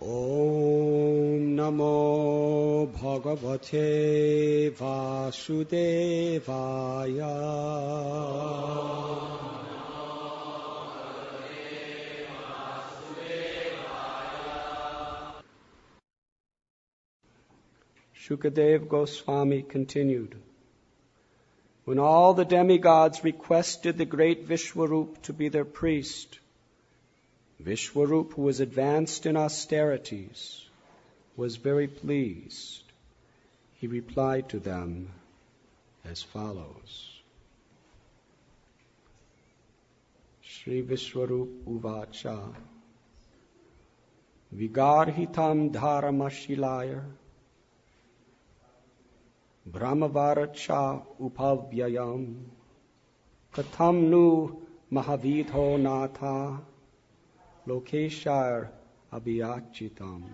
Om Namo Bhagavate Vasudevaya. Shukadev Goswami continued. When all the demigods requested the great Vishwarup to be their priest, Vishwarup, who was advanced in austerities, was very pleased. He replied to them as follows. Shri Vishwarup Uvacha Vigarhitam Dharamashilaya Brahmavaracha Upavyayam Katham Nu Mahavidho Natha Lokeshar Abhiyachitam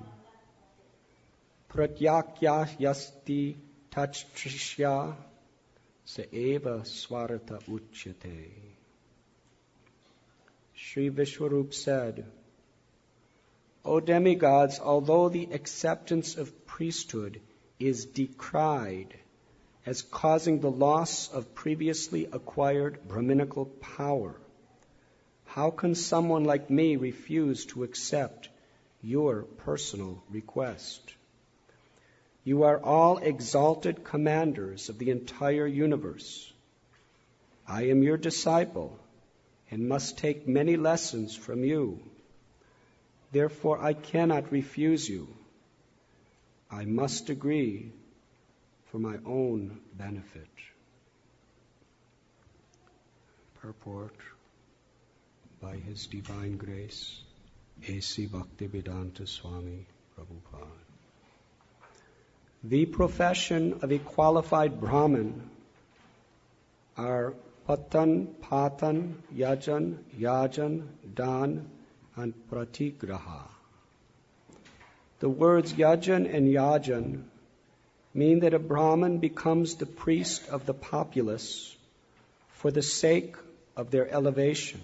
Pratyakya Yasti Tachtrishya Saeva Swarata Uchyate. Sri Vishwarup said, O demigods, although the acceptance of priesthood is decried as causing the loss of previously acquired Brahminical power, how can someone like me refuse to accept your personal request? You are all exalted commanders of the entire universe. I am your disciple and must take many lessons from you. Therefore, I cannot refuse you. I must agree for my own benefit. Purport by His Divine Grace, A.C. Bhaktivedanta Swami Prabhupada. The profession of a qualified Brahmin are Patan, Patan, Yajan, Yajan, Dan, and Pratigraha. The words Yajan and Yajan mean that a Brahmin becomes the priest of the populace for the sake of their elevation.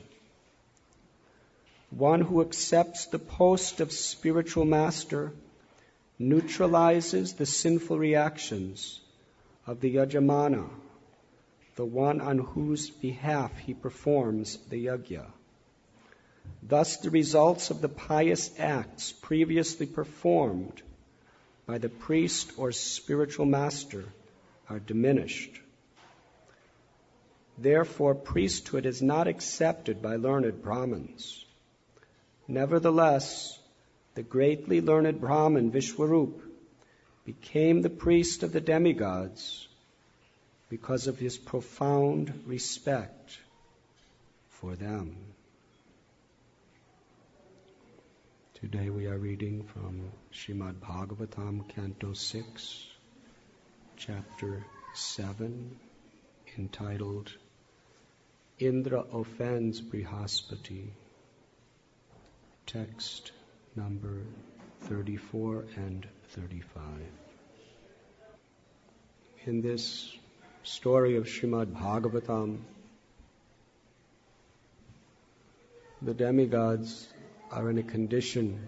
One who accepts the post of spiritual master neutralizes the sinful reactions of the Yajamana, the one on whose behalf he performs the yajna. Thus, the results of the pious acts previously performed by the priest or spiritual master are diminished. Therefore, priesthood is not accepted by learned Brahmins. Nevertheless, the greatly learned Brahmin Vishwarup became the priest of the demigods because of his profound respect for them. Today we are reading from Srimad Bhagavatam, Canto 6, Chapter 7, entitled Indra Offends Brihaspati. Text number 34 and 35. In this story of Srimad Bhagavatam, the demigods are in a condition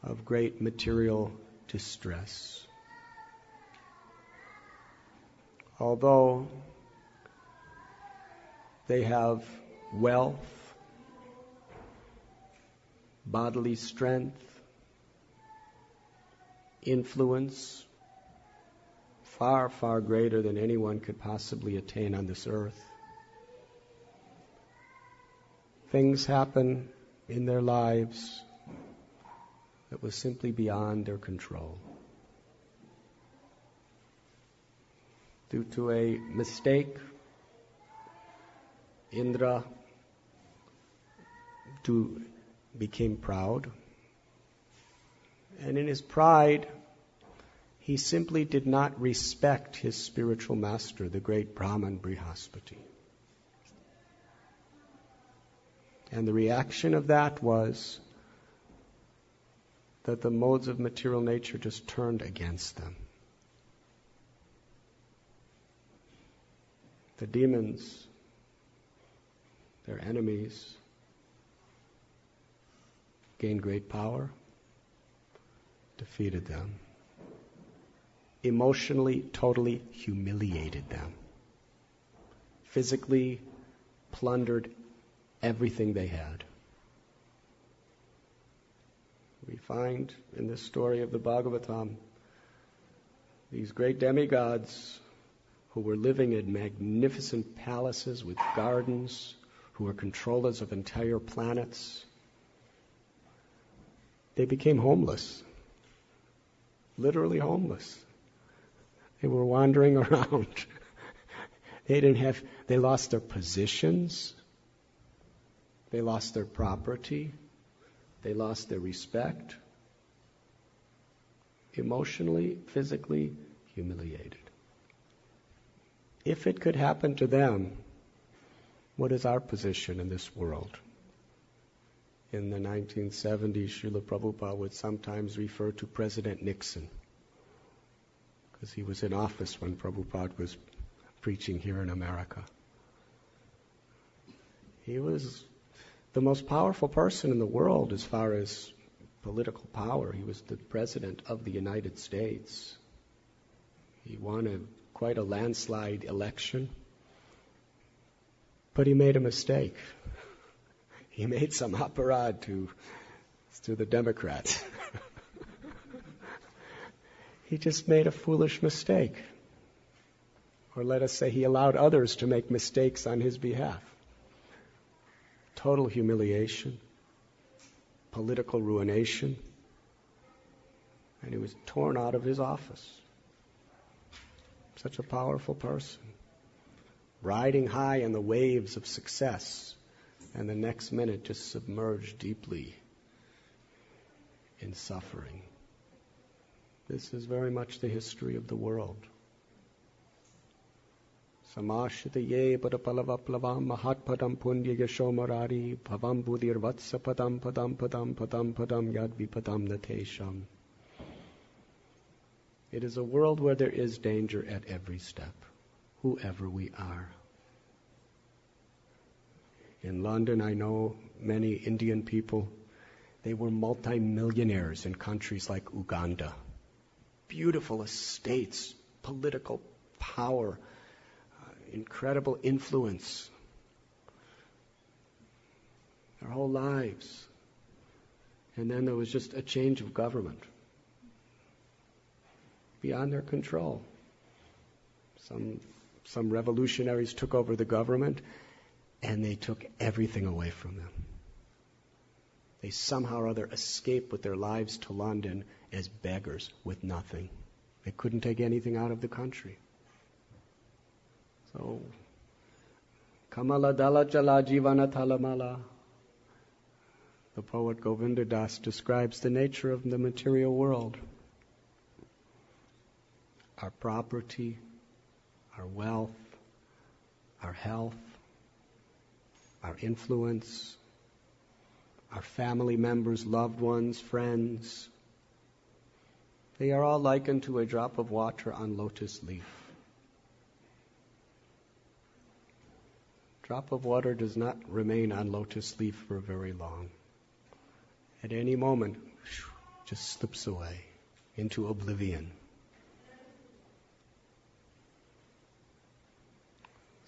of great material distress. Although they have wealth, bodily strength, influence, far, far greater than anyone could possibly attain on this earth, things happen in their lives that was simply beyond their control. Due to a mistake, Indra became proud. And in his pride, he simply did not respect his spiritual master, the great Brahman Brihaspati. And the reaction of that was that the modes of material nature just turned against them. The demons, their enemies, gained great power, defeated them, emotionally, totally humiliated them, physically plundered everything they had. We find in this story of the Bhagavatam these great demigods who were living in magnificent palaces with gardens, who were controllers of entire planets. They became homeless, literally homeless. They were wandering around. They lost their positions. They lost their property. They lost their respect. Emotionally, physically humiliated. If it could happen to them, what is our position in this world? In the 1970s, Srila Prabhupada would sometimes refer to President Nixon, because he was in office when Prabhupada was preaching here in America. He was the most powerful person in the world as far as political power. He was the President of the United States. He won quite a landslide election, but he made a mistake. He made some aparad to the Democrats. He just made a foolish mistake. Or let us say he allowed others to make mistakes on his behalf. Total humiliation, political ruination, and he was torn out of his office. Such a powerful person, riding high in the waves of success, and the next minute just submerged deeply in suffering. This is very much the history of the world. Samashitaye padapalavaplavam mahatpadam punya yashomarari bhavam budir vatsa padam padam padam padam padam yad vipadam natesham. It is a world where there is danger at every step, whoever we are. In London, I know many Indian people. They were multi-millionaires in countries like Uganda. Beautiful estates, political power, incredible influence. Their whole lives. And then there was just a change of government. Beyond their control. Some revolutionaries took over the government and they took everything away from them. They somehow or other escaped with their lives to London as beggars with nothing. They couldn't take anything out of the country. So, Kamala Dala Jala Jivana Talamala. The poet Govinda Das describes the nature of the material world. Our property, our wealth, our health, our influence, our family members, loved ones, friends, they are all likened to a drop of water on lotus leaf. Drop of water does not remain on lotus leaf for very long. At any moment, just slips away into oblivion.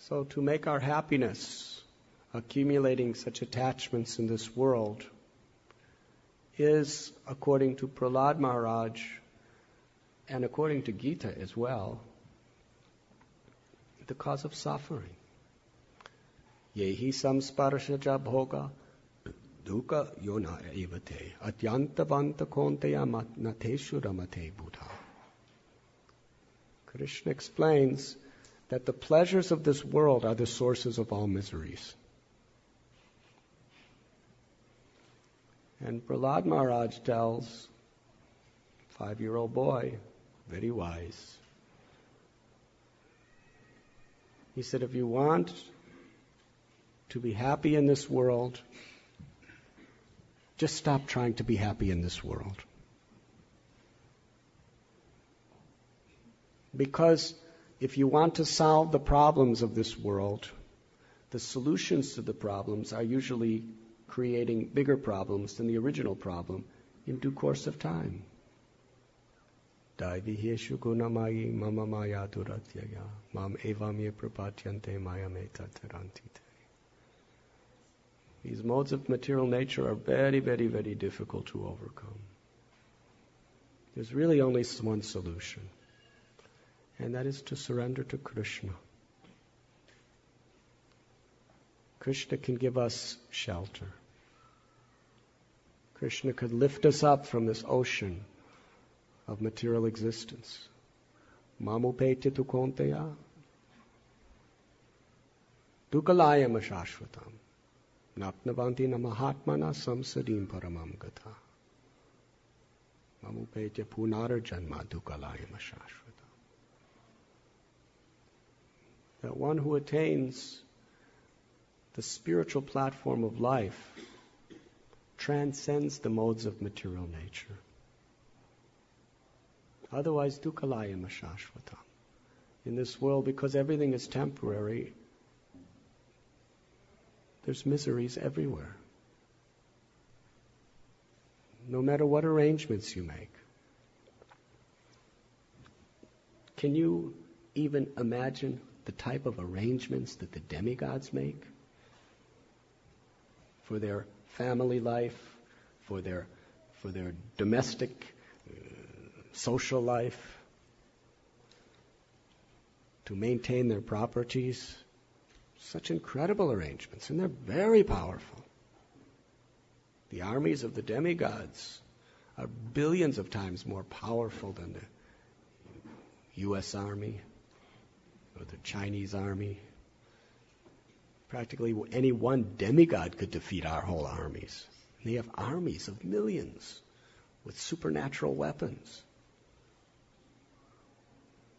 So to make our happiness, accumulating such attachments in this world, is, according to Prahlad Maharaj, and according to Gita as well, the cause of suffering. Yehi samsparshaja bhoga dukkha yona evate atyantavanta konteya nateshu ramate buddha. Krishna explains that the pleasures of this world are the sources of all miseries. And Prahlad Maharaj tells a 5-year-old boy, very wise, he said, if you want to be happy in this world, just stop trying to be happy in this world. Because if you want to solve the problems of this world, the solutions to the problems are usually creating bigger problems than the original problem in due course of time. Daiviheshu gunamayi mama maya duratyaya mam evamye prapatyante mayameta tarantite. These modes of material nature are very, very, very difficult to overcome. There's really only one solution, and that is to surrender to Krishna. Krishna can give us shelter. Krishna could lift us up from this ocean of material existence. Mamupete tu konteya dukalayam ashashvatam napnavanti namahatmana samsadim paramam gata. Mamupete punar janma dukalayam ashashvatam. That one who attains the spiritual platform of life transcends the modes of material nature. Otherwise, dukkhalayam ashashvatam. In this world, because everything is temporary, there's miseries everywhere. No matter what arrangements you make. Can you even imagine the type of arrangements that the demigods make for their family life, for their domestic social life, to maintain their properties? Such incredible arrangements, and they're very powerful. The armies of the demigods are billions of times more powerful than the U.S. Army or the Chinese Army. Practically any one demigod could defeat our whole armies. And they have armies of millions with supernatural weapons.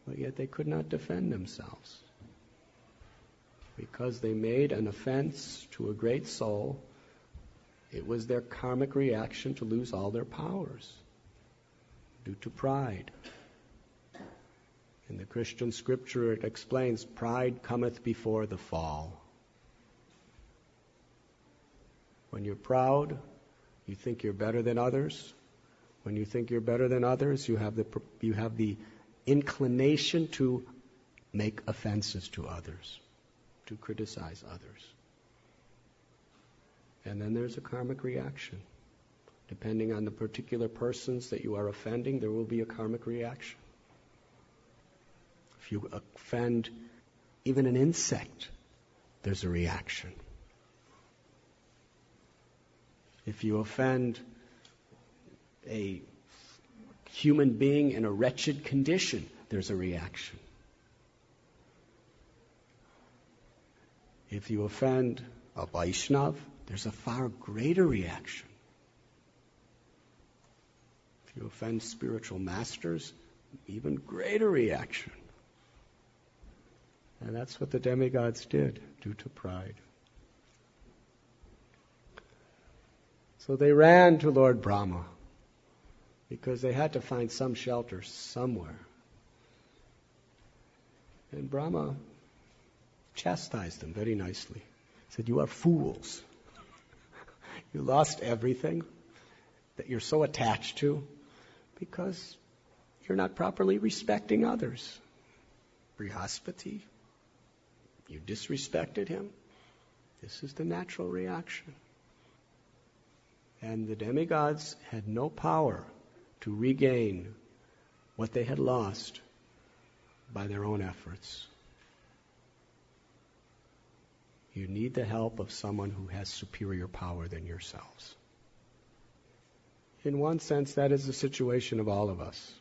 But yet they could not defend themselves. Because they made an offense to a great soul, it was their karmic reaction to lose all their powers due to pride. In the Christian scripture it explains, pride cometh before the fall. When you're proud, you think you're better than others. When you think you're better than others, you have the inclination to make offenses to others, to criticize others. And then there's a karmic reaction. Depending on the particular persons that you are offending, there will be a karmic reaction. If you offend even an insect, there's a reaction. If you offend a human being in a wretched condition, there's a reaction. If you offend a Vaishnav, there's a far greater reaction. If you offend spiritual masters, even greater reaction. And that's what the demigods did due to pride. So they ran to Lord Brahma because they had to find some shelter somewhere. And Brahma chastised them very nicely. He said, "You are fools. You lost everything that you're so attached to because you're not properly respecting others. Brihaspati, you disrespected him. This is the natural reaction." And the demigods had no power to regain what they had lost by their own efforts. You need the help of someone who has superior power than yourselves. In one sense, that is the situation of all of us.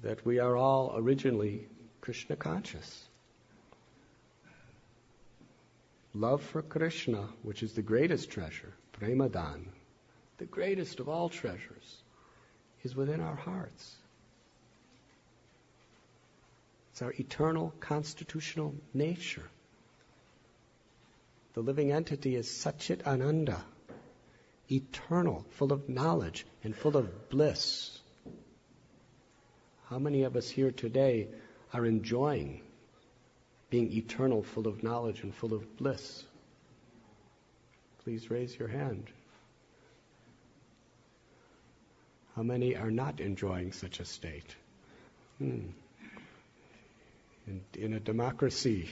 That we are all originally Krishna conscious. Love for Krishna, which is the greatest treasure, Premadan, the greatest of all treasures, is within our hearts. It's our eternal constitutional nature. The living entity is Satchit Ananda, eternal, full of knowledge and full of bliss. How many of us here today are enjoying being eternal, full of knowledge and full of bliss? Please raise your hand. How many are not enjoying such a state? In a democracy,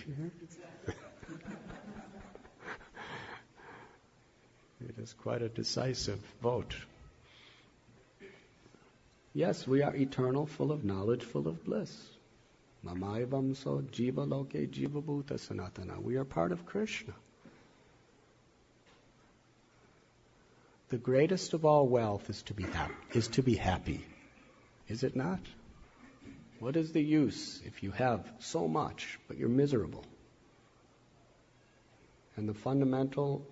it is quite a decisive vote. Yes, we are eternal, full of knowledge, full of bliss. Mamaivam so jiva loke jiva bhuta sanatana. We are part of Krishna. The greatest of all wealth is to be happy. Is it not? What is the use if you have so much, but you're miserable? And the fundamental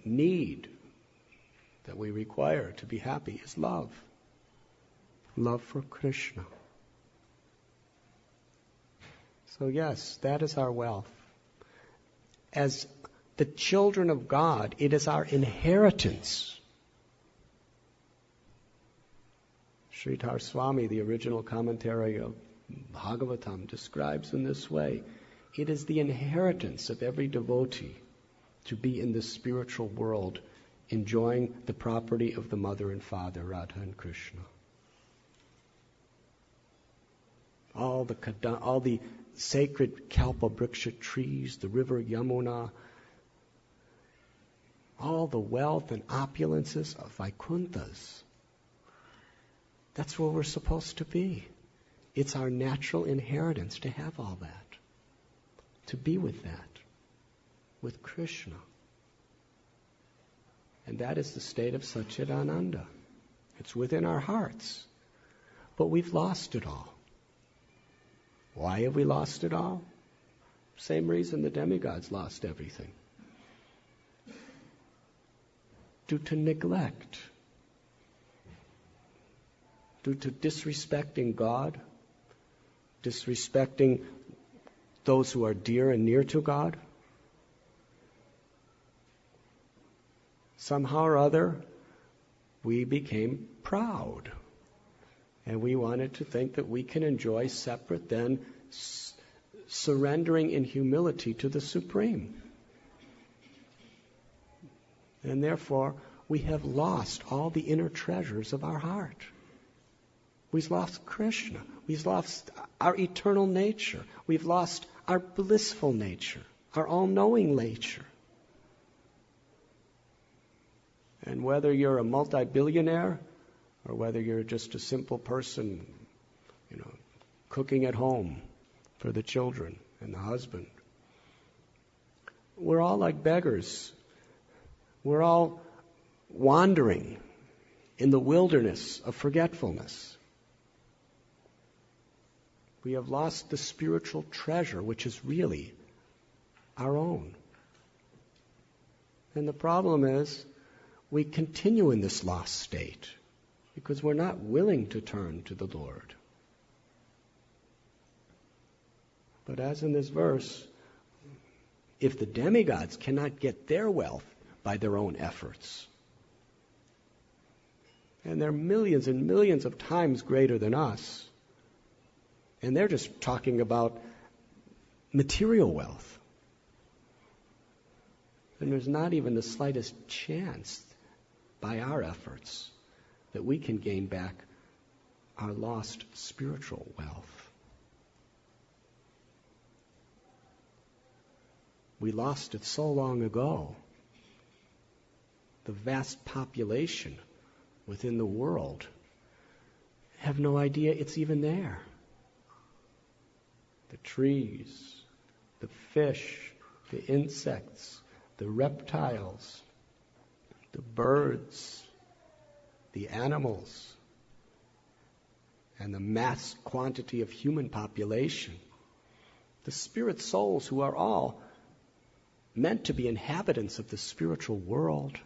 need that we require to be happy is love. Love for Krishna. So yes, that is our wealth. As the children of God, it is our inheritance. Sridhar Swami, the original commentary of Bhagavatam, describes in this way, it is the inheritance of every devotee to be in the spiritual world, enjoying the property of the mother and father, Radha and Krishna. All the sacred kalpa-vriksha trees, the river Yamuna, all the wealth and opulences of Vaikunthas. That's where we're supposed to be. It's our natural inheritance to have all that, to be with that, with Krishna. And that is the state of Satchidananda. It's within our hearts. But we've lost it all. Why have we lost it all? Same reason the demigods lost everything. Due to neglect. Due to disrespecting God, disrespecting those who are dear and near to God. Somehow or other, we became proud. And we wanted to think that we can enjoy separate, then surrendering in humility to the Supreme. And therefore, we have lost all the inner treasures of our heart. We've lost Krishna. We've lost our eternal nature. We've lost our blissful nature, our all-knowing nature. And whether you're a multi-billionaire or whether you're just a simple person, cooking at home for the children and the husband, we're all like beggars. We're all wandering in the wilderness of forgetfulness. We have lost the spiritual treasure, which is really our own. And the problem is, we continue in this lost state because we're not willing to turn to the Lord. But as in this verse, if the demigods cannot get their wealth by their own efforts, and they're millions and millions of times greater than us, and they're just talking about material wealth, then there's not even the slightest chance by our efforts that we can gain back our lost spiritual wealth. We lost it so long ago. The vast population within the world have no idea it's even there. The trees, the fish, the insects, the reptiles, the birds, the animals, and the mass quantity of human population, the spirit souls who are all meant to be inhabitants of the spiritual world,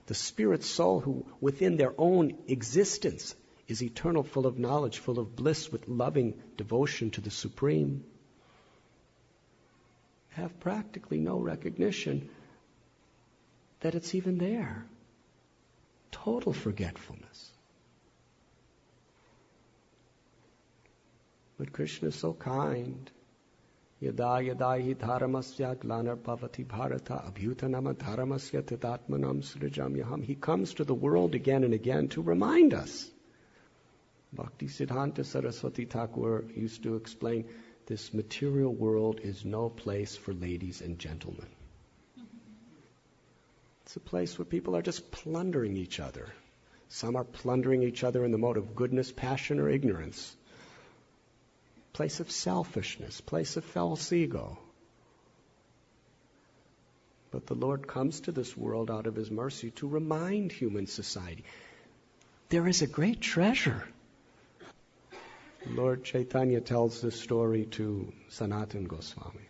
the spirit soul who within their own existence is eternal, full of knowledge, full of bliss, with loving devotion to the Supreme, have practically no recognition that it's even there. Total forgetfulness. But Krishna is so kind. Yada yada hi dharamasya glanar bhavati bharata abhyutanama dharamasya tatatmanam srijamyaham. He comes to the world again and again to remind us. Bhakti Siddhanta Saraswati Thakur used to explain, this material world is no place for ladies and gentlemen. It's a place where people are just plundering each other. Some are plundering each other in the mode of goodness, passion, or ignorance. Place of selfishness, place of false ego. But the Lord comes to this world out of His mercy to remind human society, there is a great treasure. Lord Chaitanya tells this story to Sanatana Goswami,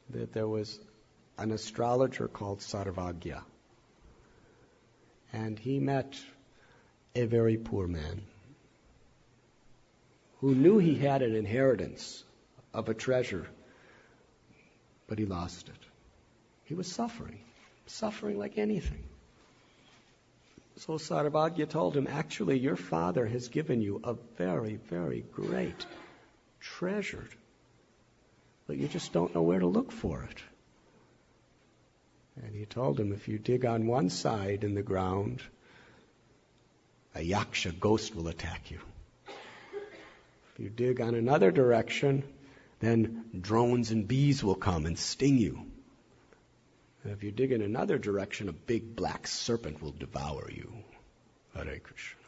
that there was an astrologer called Sarvagya, and he met a very poor man who knew he had an inheritance of a treasure, but he lost it. He was suffering like anything. So Sarvagya told him, actually, your father has given you a very, very great treasure, but you just don't know where to look for it. And he told him, if you dig on one side in the ground, a yaksha ghost will attack you. If you dig on another direction, then drones and bees will come and sting you. And if you dig in another direction, a big black serpent will devour you. Hare Krishna.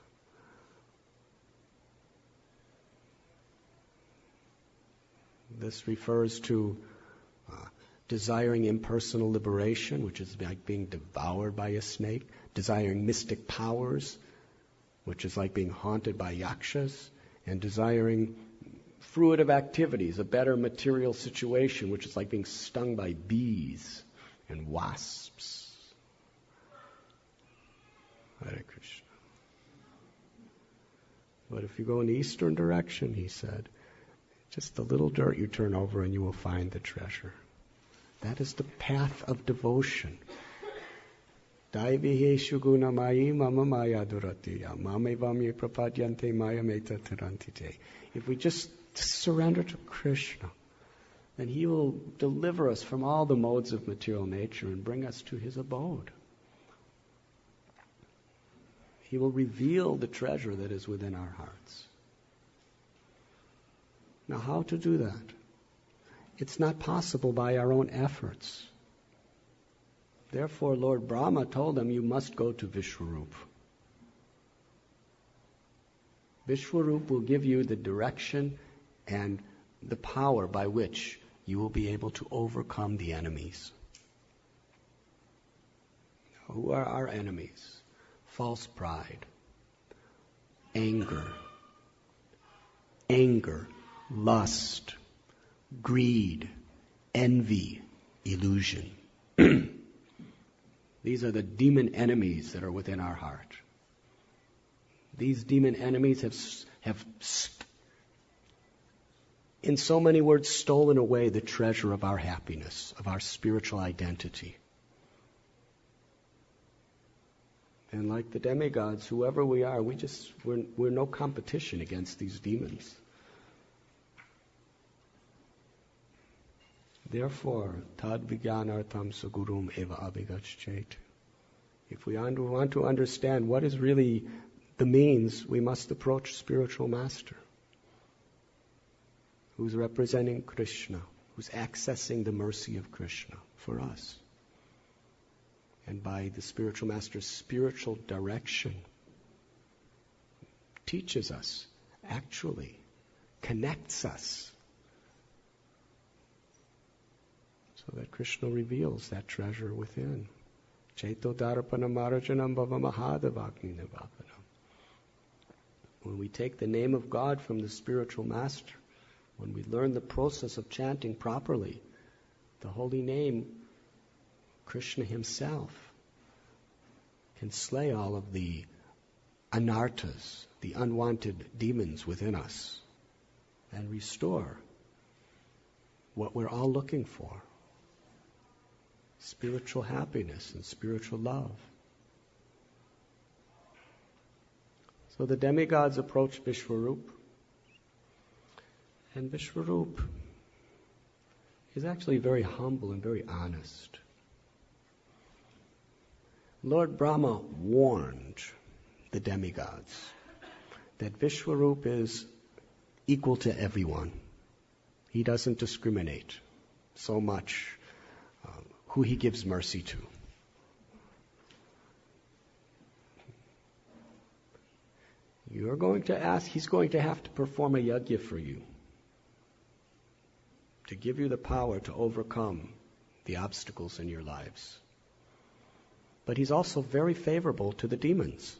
This refers to desiring impersonal liberation, which is like being devoured by a snake. Desiring mystic powers, which is like being haunted by yakshas. And desiring fruitive activities, a better material situation, which is like being stung by bees and wasps. Hare Krishna. But if you go in the eastern direction, he said, just a little dirt you turn over and you will find the treasure. That is the path of devotion. Daiviheshu gunamayi mama maya duratiya mamevamye prapadyante maya meta tirantite. If we just surrender to Krishna, then He will deliver us from all the modes of material nature and bring us to His abode. He will reveal the treasure that is within our hearts. Now, how to do that? It's not possible by our own efforts. Therefore, Lord Brahma told them, you must go to Vishwarup. Vishwarup will give you the direction and the power by which you will be able to overcome the enemies. Who are our enemies? False pride, anger, lust, greed, envy, illusion. These are the demon enemies that are within our heart. These demon enemies have in so many words, stolen away the treasure of our happiness, of our spiritual identity. And like the demigods, whoever we are, we're no competition against these demons. Therefore, tad vijnanartham sagurum eva abhigachet. If we want to understand what is really the means, we must approach spiritual master, who's representing Krishna, who's accessing the mercy of Krishna for us. And by the spiritual master's spiritual direction, teaches us, actually connects us, so that Krishna reveals that treasure within. Chaito darapana marajanam bhava mahadavagni nivapanam. When we take the name of God from the spiritual master, when we learn the process of chanting properly, the holy name, Krishna himself, can slay all of the anarthas, the unwanted demons within us, and restore what we're all looking for: spiritual happiness and spiritual love. So the demigods approached Vishwarup, And Vishwarup is actually very humble and very honest. Lord Brahma warned the demigods that Vishwarup is equal to everyone. He doesn't discriminate so much who he gives mercy to. You're going to ask, he's going to have to perform a yajna for you to give you the power to overcome the obstacles in your lives. But he's also very favorable to the demons.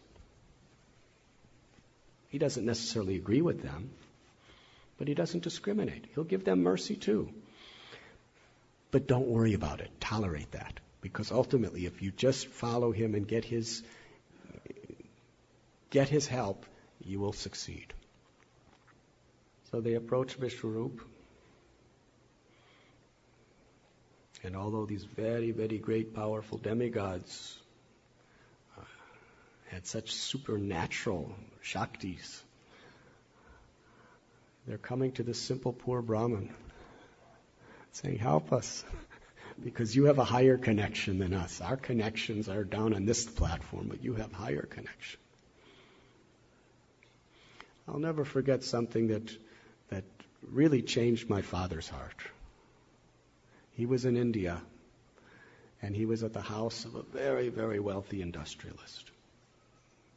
He doesn't necessarily agree with them, but he doesn't discriminate. He'll give them mercy too. But don't worry about it. Tolerate that. Because ultimately, if you just follow him and get his help, you will succeed. So they approach Vishwarup. And although these very, very great, powerful demigods had such supernatural shaktis, they're coming to this simple poor Brahmin, saying, help us, because you have a higher connection than us. Our connections are down on this platform, but you have higher connection. I'll never forget something that really changed my father's heart. He was in India, and he was at the house of a very, very wealthy industrialist.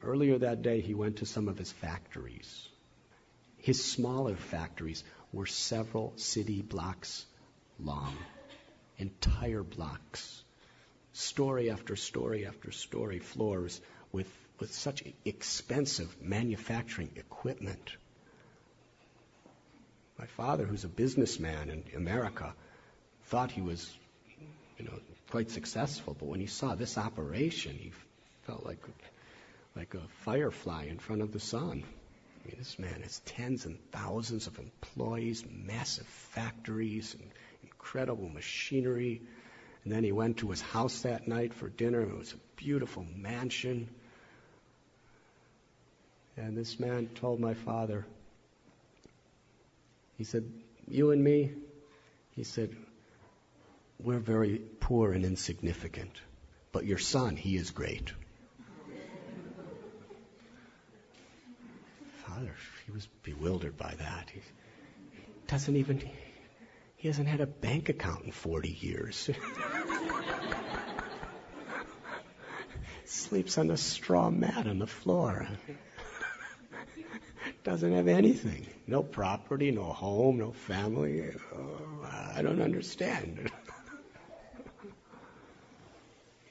Earlier that day, he went to some of his factories. His smaller factories were several city blocks long, entire blocks, story after story after story, floors with such expensive manufacturing equipment. My father, who's a businessman in America, thought he was, quite successful, but when he saw this operation, he felt like a firefly in front of the sun. I mean, this man has tens and thousands of employees, massive factories, and incredible machinery. And then he went to his house that night for dinner. It was a beautiful mansion. And this man told my father, he said, you and me, he said, we're very poor and insignificant. But your son, he is great. Father, he was bewildered by that. He hasn't had a bank account in 40 years. Sleeps on a straw mat on the floor. Doesn't have anything. No property, no home, no family. I don't understand.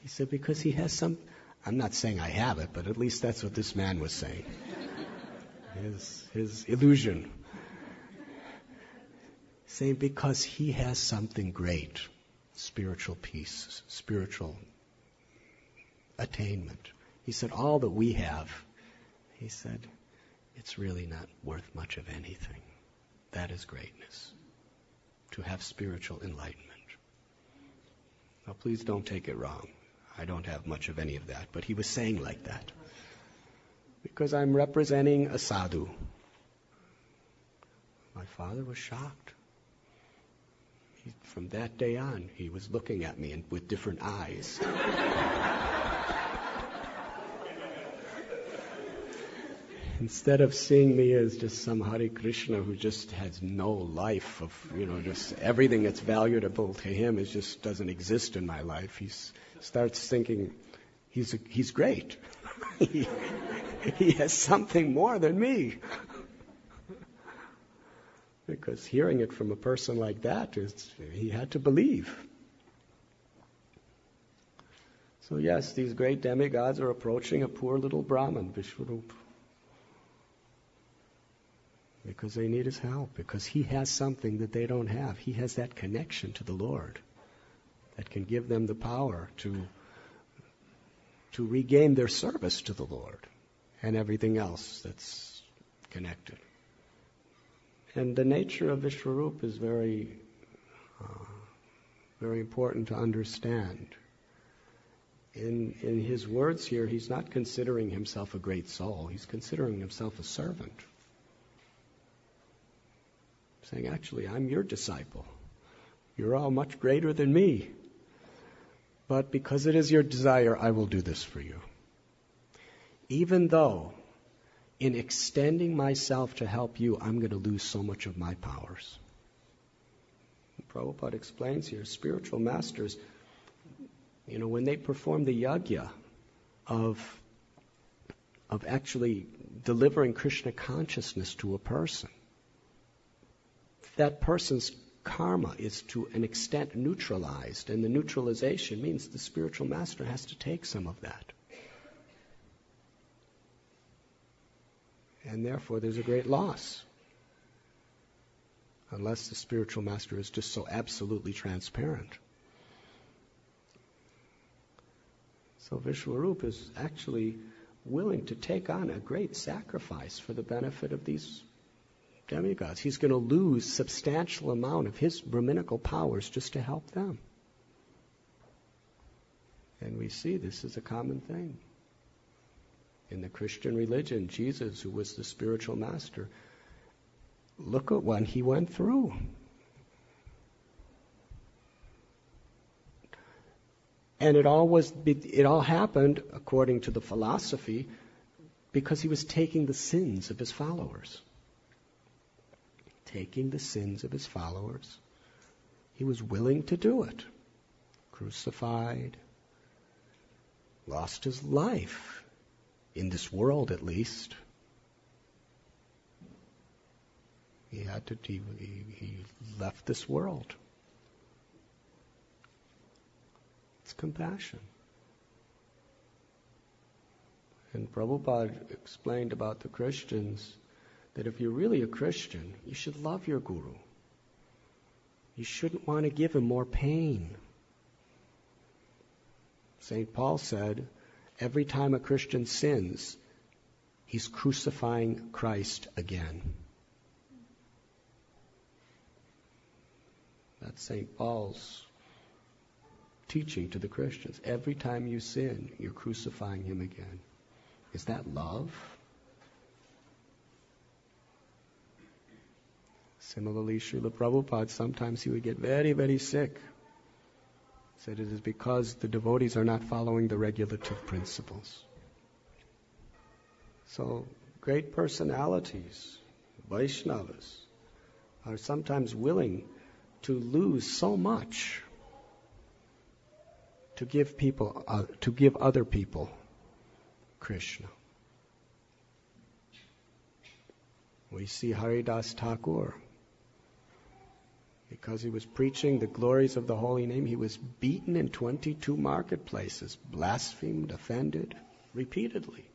He said, because he has some... I'm not saying I have it, but at least that's what this man was saying. His illusion. Saying because he has something great. Spiritual peace, spiritual attainment. He said, all that we have, he said, it's really not worth much of anything. That is greatness. To have spiritual enlightenment. Now please don't take it wrong. I don't have much of any of that. But he was saying like that. Because I'm representing a sadhu. My father was shocked. From that day on, he was looking at me with different eyes. Instead of seeing me as just some Hare Krishna who just has no life of, just everything that's valuable to him just doesn't exist in my life. He starts thinking he's great. He has something more than me. Because hearing it from a person like that, he had to believe. So yes, these great demigods are approaching a poor little Brahman, Vishwarup. Because they need his help. Because he has something that they don't have. He has that connection to the Lord that can give them the power to regain their service to the Lord and everything else that's connected. And the nature of Vishwarup is very, very important to understand. In his words here, he's not considering himself a great soul. He's considering himself a servant. saying, actually, I'm your disciple. You're all much greater than me. But because it is your desire, I will do this for you. Even though in extending myself to help you, I'm going to lose so much of my powers. Prabhupada explains here, spiritual masters, when they perform the yajna of actually delivering Krishna consciousness to a person, that person's karma is to an extent neutralized, and the neutralization means the spiritual master has to take some of that. And therefore there's a great loss. Unless the spiritual master is just so absolutely transparent. So Vishwarup is actually willing to take on a great sacrifice for the benefit of these demigods. He's going to lose substantial amount of his Brahminical powers just to help them. And we see this is a common thing. In the Christian religion, Jesus, who was the spiritual master, look at what he went through. And it all happened, according to the philosophy, because he was taking the sins of his followers. Taking the sins of his followers. He was willing to do it. Crucified. Lost his life. In this world, at least. He left this world. It's compassion. And Prabhupada explained about the Christians that if you're really a Christian, you should love your guru. You shouldn't want to give him more pain. St. Paul said, every time a Christian sins, he's crucifying Christ again. That's St. Paul's teaching to the Christians. Every time you sin, you're crucifying him again. Is that love? Similarly, Srila Prabhupada, sometimes he would get very, very sick. He said it is because the devotees are not following the regulative principles. So, great personalities, Vaishnavas, are sometimes willing to lose so much to give other people Krishna. We see Haridas Thakur, because he was preaching the glories of the holy name, he was beaten in 22 marketplaces, blasphemed, offended, repeatedly,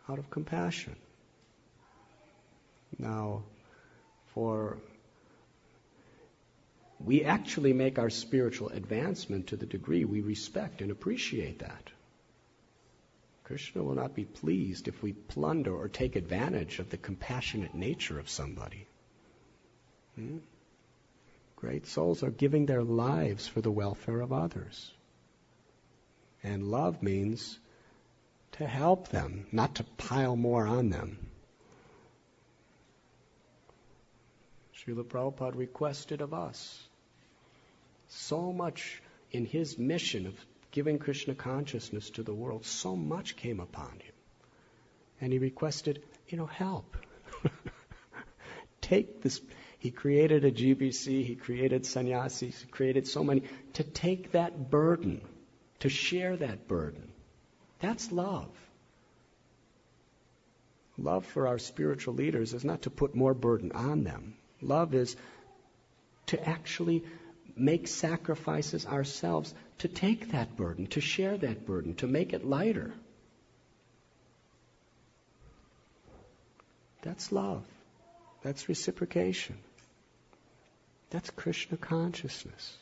out of compassion. Now, we actually make our spiritual advancement to the degree we respect and appreciate that. Krishna will not be pleased if we plunder or take advantage of the compassionate nature of somebody. Great souls are giving their lives for the welfare of others. And love means to help them, not to pile more on them. Srila Prabhupada requested of us so much in his mission of giving Krishna consciousness to the world, so much came upon him. And he requested, help. Take this. He created a GBC, he created sannyasis, he created so many, to take that burden, to share that burden. That's love. Love for our spiritual leaders is not to put more burden on them. Love is to actually make sacrifices ourselves to take that burden, to share that burden, to make it lighter. That's love. That's reciprocation. That's Krishna consciousness.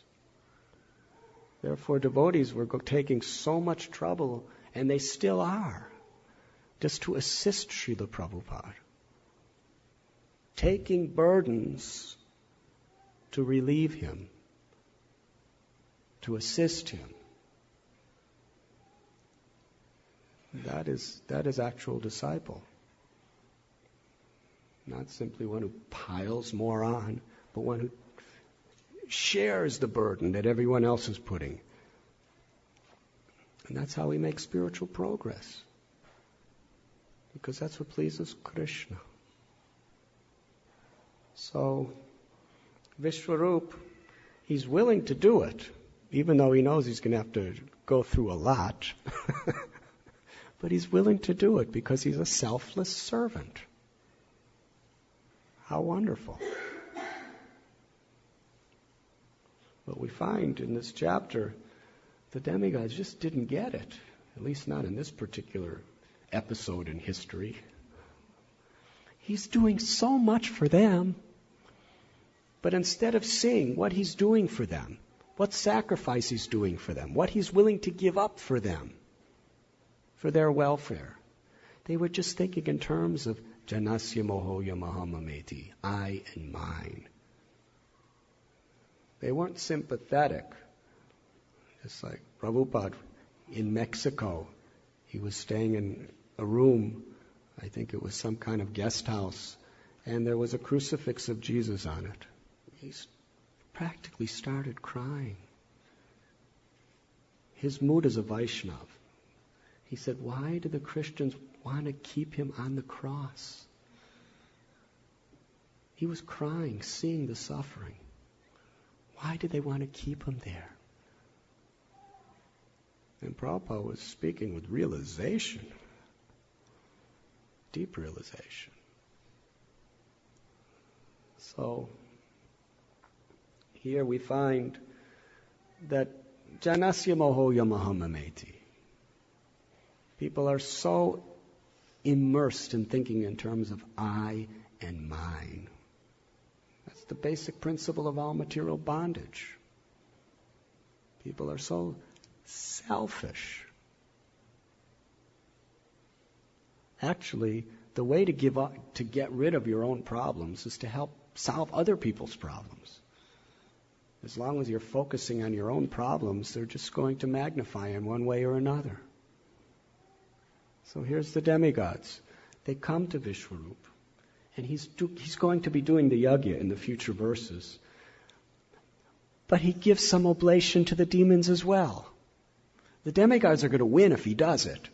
Therefore, devotees were taking so much trouble, and they still are, just to assist Srila Prabhupada. Taking burdens to relieve him, to assist him. That is actual disciple. Not simply one who piles more on, but one who shares the burden that everyone else is putting. And that's how we make spiritual progress. Because that's what pleases Krishna. So, Vishwarup, he's willing to do it, even though he knows he's going to have to go through a lot. But he's willing to do it because he's a selfless servant. How wonderful. But we find in this chapter, the demigods just didn't get it, at least not in this particular episode in history. He's doing so much for them, but instead of seeing what he's doing for them, what sacrifice he's doing for them, what he's willing to give up for them, for their welfare, they were just thinking in terms of janasya mohoya mahamameti, I and mine. They weren't sympathetic. Just like Prabhupada in Mexico, he was staying in a room, I think it was some kind of guest house, and there was a crucifix of Jesus on it. He practically started crying. His mood as a Vaishnav. He said, why do the Christians want to keep him on the cross? He was crying, seeing the suffering. Why do they want to keep him there? And Prabhupada was speaking with realization, deep realization. So, here we find that janasya mohoya mahamameti. People are so immersed in thinking in terms of I and mine. That's the basic principle of all material bondage. People are so selfish. Actually, the way to get rid of your own problems is to help solve other people's problems. As long as you're focusing on your own problems, they're just going to magnify in one way or another. So here's the demigods. They come to Vishwarup, and he's going to be doing the yajna in the future verses. But he gives some oblation to the demons as well. The demigods are going to win if he does it.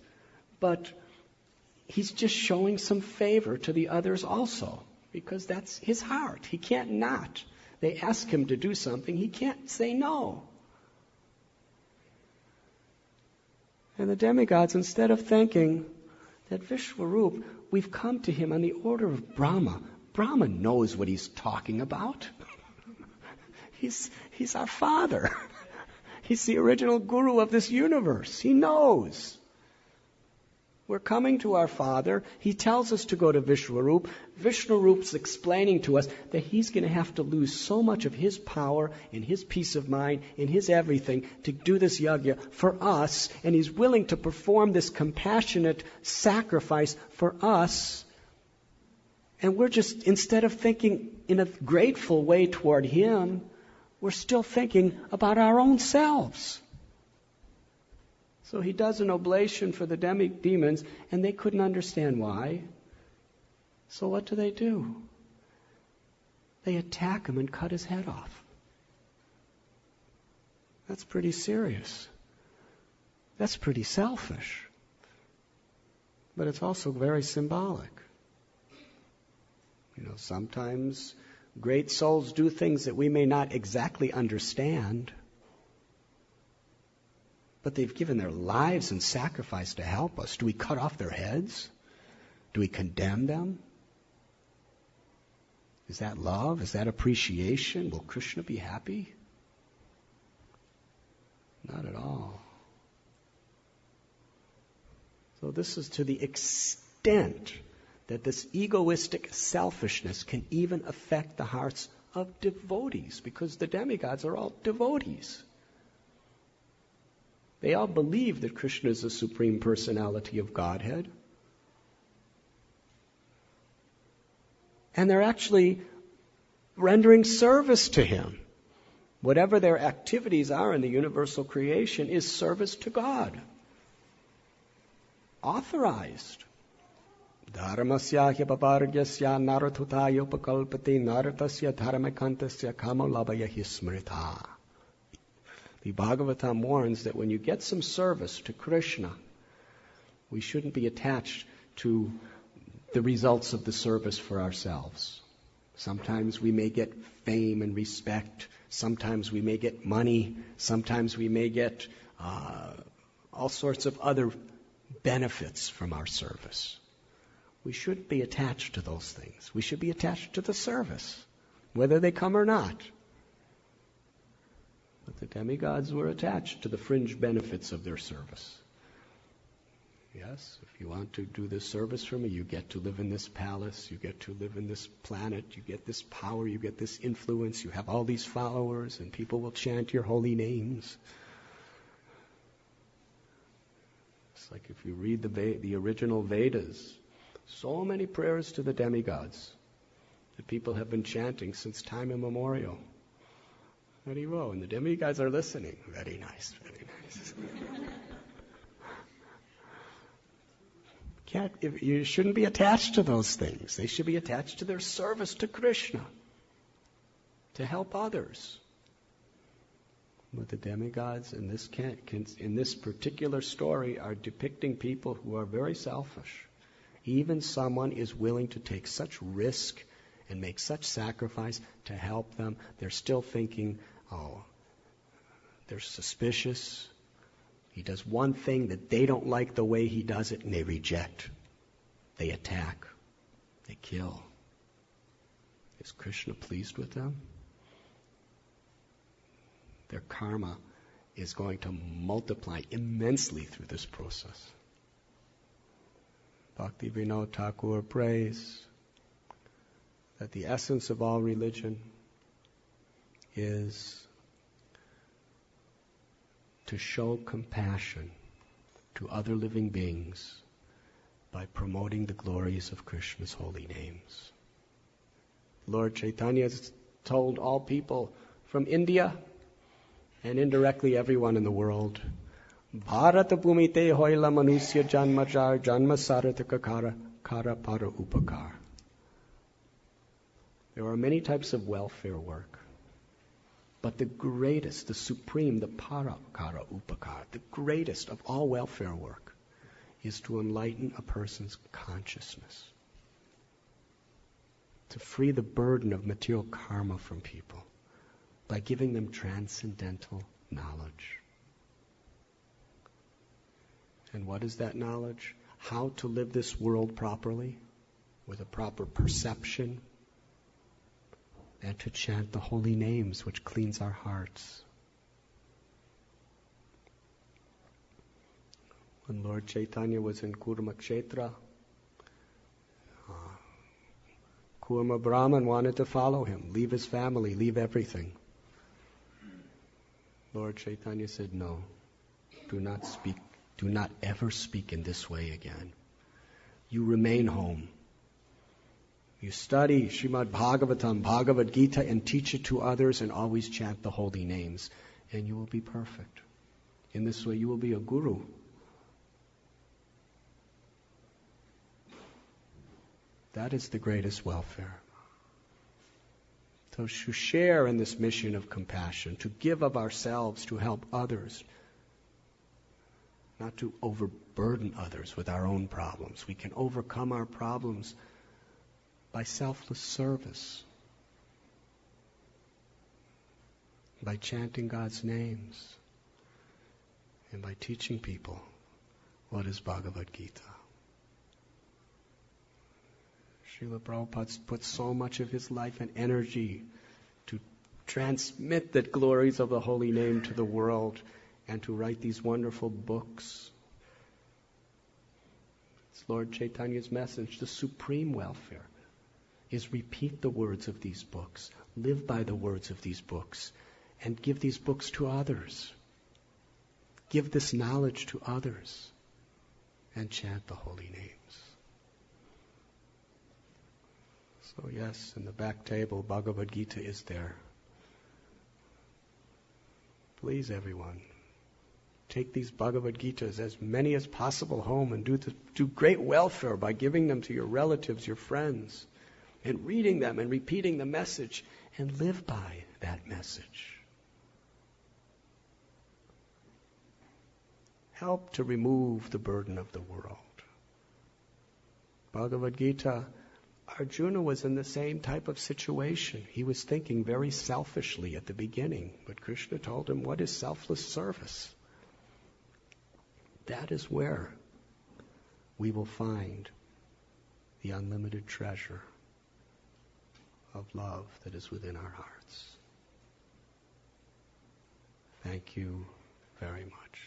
But he's just showing some favor to the others also, because that's his heart. He can't not. They ask him to do something, he can't say no. And the demigods, instead of thinking that Vishwarup, we've come to him on the order of Brahma. Brahma knows what he's talking about. He's our father. He's the original guru of this universe. He knows. We're coming to our Father. He tells us to go to Vishwarup. Vishwarup's explaining to us that he's going to have to lose so much of his power and his peace of mind and his everything to do this yajna for us. And he's willing to perform this compassionate sacrifice for us. And we're just, instead of thinking in a grateful way toward him, we're still thinking about our own selves. So he does an oblation for the demons, and they couldn't understand why. So what do? They attack him and cut his head off. That's pretty serious. That's pretty selfish. But it's also very symbolic. Sometimes great souls do things that we may not exactly understand. But they've given their lives in sacrifice to help us. Do we cut off their heads? Do we condemn them? Is that love? Is that appreciation? Will Krishna be happy? Not at all. So this is to the extent that this egoistic selfishness can even affect the hearts of devotees, because the demigods are all devotees. They all believe that Krishna is the Supreme Personality of Godhead. And they're actually rendering service to him. Whatever their activities are in the universal creation is service to God. Authorized. Dharmasya hyapavargyasya naratutaya upakalpati naratasya dharmakantasya kamalabhaya hismrita. The Bhagavatam warns that when you get some service to Krishna, we shouldn't be attached to the results of the service for ourselves. Sometimes we may get fame and respect. Sometimes we may get money. Sometimes we may get all sorts of other benefits from our service. We shouldn't be attached to those things. We should be attached to the service, whether they come or not. But the demigods were attached to the fringe benefits of their service. Yes, if you want to do this service for me, you get to live in this palace, you get to live in this planet, you get this power, you get this influence, you have all these followers, and people will chant your holy names. It's like if you read the original Vedas, so many prayers to the demigods that people have been chanting since time immemorial. Haribo, and the demigods are listening. Very nice, very nice. You shouldn't be attached to those things. They should be attached to their service to Krishna, to help others. But the demigods in this particular story are depicting people who are very selfish. Even someone is willing to take such risk and make such sacrifice to help them. They're still thinking, they're suspicious. He does one thing that they don't like the way he does it, and they reject. They attack. They kill. Is Krishna pleased with them? Their karma is going to multiply immensely through this process. Bhakti Vinod Thakur prays that the essence of all religion is to show compassion to other living beings by promoting the glories of Krishna's holy names. Lord Chaitanya has told all people from India and indirectly everyone in the world, Bharata bhumite hoila manusya janmajar janma sarataka kara para upakar. There are many types of welfare work. But the greatest, the supreme, the parakara upakar, the greatest of all welfare work is to enlighten a person's consciousness. To free the burden of material karma from people by giving them transcendental knowledge. And what is that knowledge? How to live this world properly, with a proper perception, and to chant the holy names which cleans our hearts. When Lord Chaitanya was in Kurma Kshetra, Kurma Brahman wanted to follow him, leave his family, leave everything. Lord Chaitanya said, no, do not ever speak in this way again. You remain home. You study Srimad Bhagavatam, Bhagavad Gita, and teach it to others, and always chant the holy names, and you will be perfect. In this way, you will be a guru. That is the greatest welfare. So to share in this mission of compassion, to give of ourselves to help others, not to overburden others with our own problems. We can overcome our problems by selfless service, by chanting God's names, and by teaching people what is Bhagavad Gita. Srila Prabhupada put so much of his life and energy to transmit the glories of the holy name to the world and to write these wonderful books. It's Lord Chaitanya's message. The supreme welfare is repeat the words of these books, live by the words of these books, and give these books to others. Give this knowledge to others, and chant the holy names. So yes, in the back table, Bhagavad Gita is there. Please, everyone, Take these Bhagavad Gitas, as many as possible, home and do great welfare by giving them to your relatives, your friends, and reading them and repeating the message, and live by that message. Help to remove the burden of the world. Bhagavad Gita, Arjuna was in the same type of situation. He was thinking very selfishly at the beginning, but Krishna told him, what is selfless service? That is where we will find the unlimited treasure of love that is within our hearts. Thank you very much.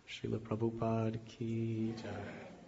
Srila Prabhupada ki jai.